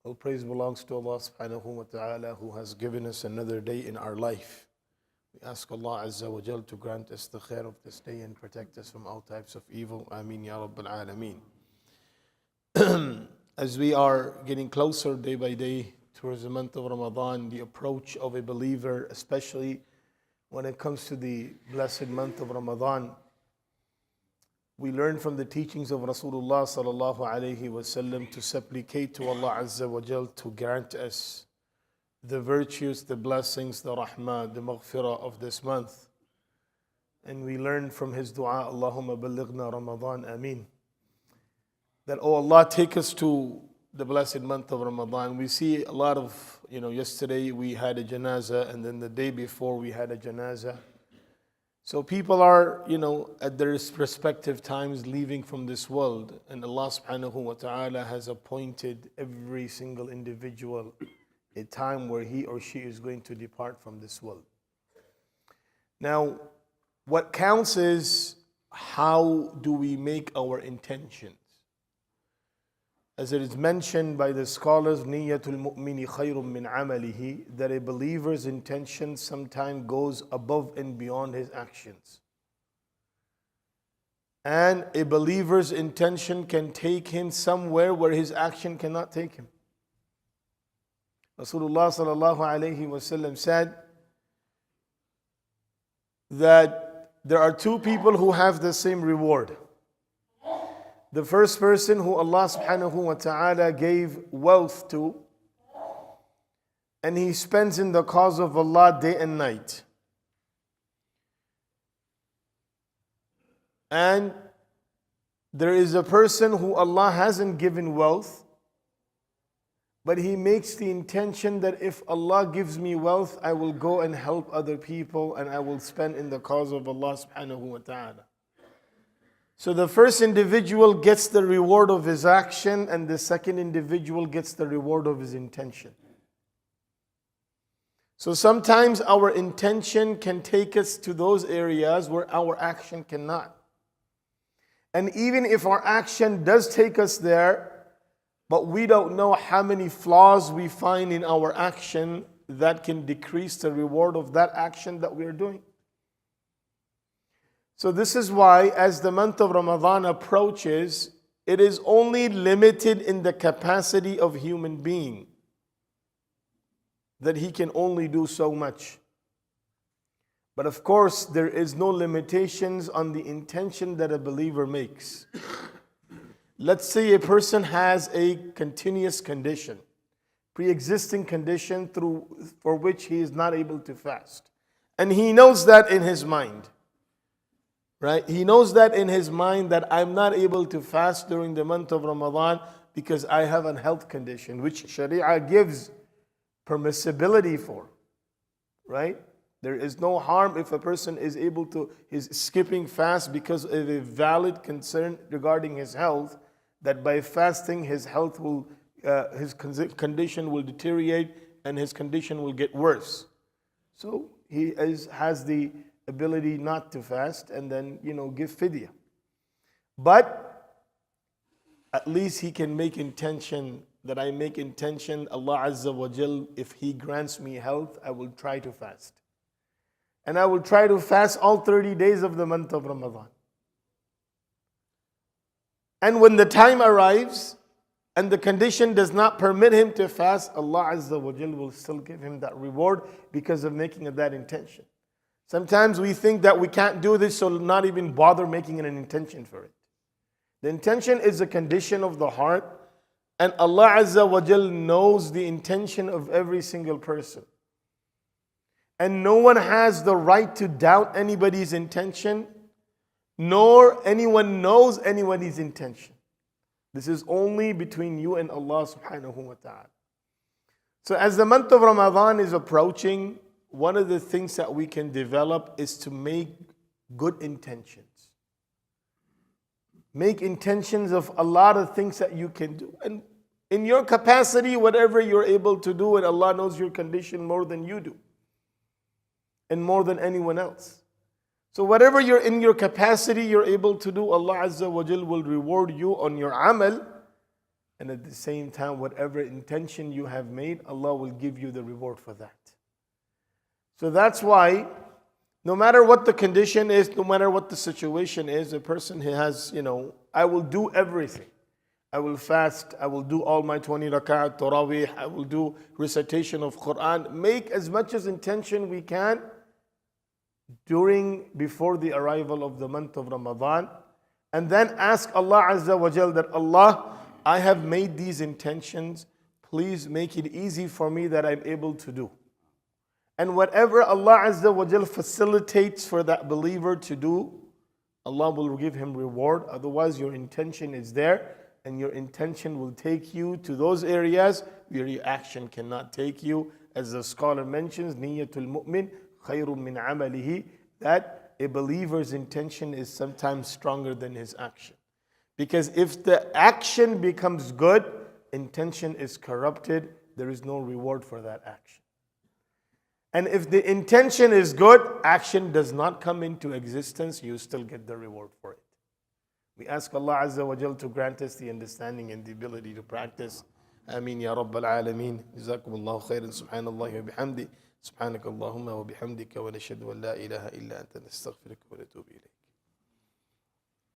All praise belongs to Allah subhanahu wa ta'ala who has given us another day in our life. We ask Allah Azza wa Jal to grant us the khair of this day and protect us from all types of evil. Ameen Ya Rabbil Alameen. As we are getting closer day by day towards the month of Ramadan, the approach of a believer, especially when it comes to the blessed month of Ramadan, we learn from the teachings of Rasulullah sallallahu alaihi wasallam to supplicate to Allah Azza wa Jal to grant us the virtues, the blessings, the rahmah, the maghfirah of this month. And we learn from his dua, Allahumma ballighna Ramadan, ameen. That, oh Allah, take us to the blessed month of Ramadan. We see a lot of, yesterday we had a janazah, and then the day before we had a janazah. So people are, at their respective times leaving from this world. And Allah subhanahu wa ta'ala has appointed every single individual a time where he or she is going to depart from this world. Now, what counts is how do we make our intentions? As it is mentioned by the scholars, Niyatul mu'mini khayrun min amalihi, that a believer's intention sometimes goes above and beyond his actions. And a believer's intention can take him somewhere where his action cannot take him. Rasulullah sallallahu alayhi wasallam said that there are two people who have the same reward. The first person who Allah subhanahu wa ta'ala gave wealth to, and he spends in the cause of Allah day and night. And there is a person who Allah hasn't given wealth, but he makes the intention that if Allah gives me wealth, I will go and help other people and I will spend in the cause of Allah subhanahu wa ta'ala. So the first individual gets the reward of his action, and the second individual gets the reward of his intention. So sometimes our intention can take us to those areas where our action cannot. And even if our action does take us there, but we don't know how many flaws we find in our action that can decrease the reward of that action that we're doing. So this is why as the month of Ramadan approaches, it is only limited in the capacity of human being, that he can only do so much. But of course, there is no limitations on the intention that a believer makes. Let's say a person has a continuous condition, pre-existing condition for which he is not able to fast. And he knows that in his mind. Right? He knows that in his mind that I'm not able to fast during the month of Ramadan because I have a health condition, which Sharia gives permissibility for. Right? There is no harm if a person is skipping fast because of a valid concern regarding his health, that by fasting his health will, his condition will deteriorate and his condition will get worse. So he has the ability not to fast and then, give fidyah. But at least he can make intention, that I make intention, Allah Azza wa Jal, if He grants me health, I will try to fast. And I will try to fast all 30 days of the month of Ramadan. And when the time arrives and the condition does not permit him to fast, Allah Azza wa Jal will still give him that reward because of making that intention. Sometimes we think that we can't do this, so not even bother making an intention for it. The intention is a condition of the heart, and Allah Azza wa Jal knows the intention of every single person. And no one has the right to doubt anybody's intention, nor anyone knows anybody's intention. This is only between you and Allah subhanahu wa ta'ala. So as the month of Ramadan is approaching, one of the things that we can develop is to make good intentions. Make intentions of a lot of things that you can do. And in your capacity, whatever you're able to do, and Allah knows your condition more than you do. And more than anyone else. So whatever you're in your capacity, you're able to do, Allah Azza wa Jal will reward you on your amal. And at the same time, whatever intention you have made, Allah will give you the reward for that. So that's why, no matter what the condition is, no matter what the situation is, a person who has, I will do everything. I will fast, I will do all my 20 rak'at, tarawih, I will do recitation of Quran. Make as much as intention we can before the arrival of the month of Ramadan. And then ask Allah Azza wa Jal that, Allah, I have made these intentions. Please make it easy for me that I'm able to do. And whatever Allah Azza wa Jal facilitates for that believer to do, Allah will give him reward. Otherwise, your intention is there, and your intention will take you to those areas where your action cannot take you. As the scholar mentions, Niyatul Mu'min khayrun min amalihi, that a believer's intention is sometimes stronger than his action. Because if the action becomes good, intention is corrupted, there is no reward for that action. And if the intention is good, action does not come into existence, you still get the reward for it. We ask Allah Azza wa Jal to grant us the understanding and the ability to practice. Ameen ya Rabbal Alameen. Jazakumullahu khairan. Subhanallah wa bihamdi. Subhanakallahumma wa bihamdika wa nashhadu an la ilaha illa anta nastaghfiruka wa natubu ilayk.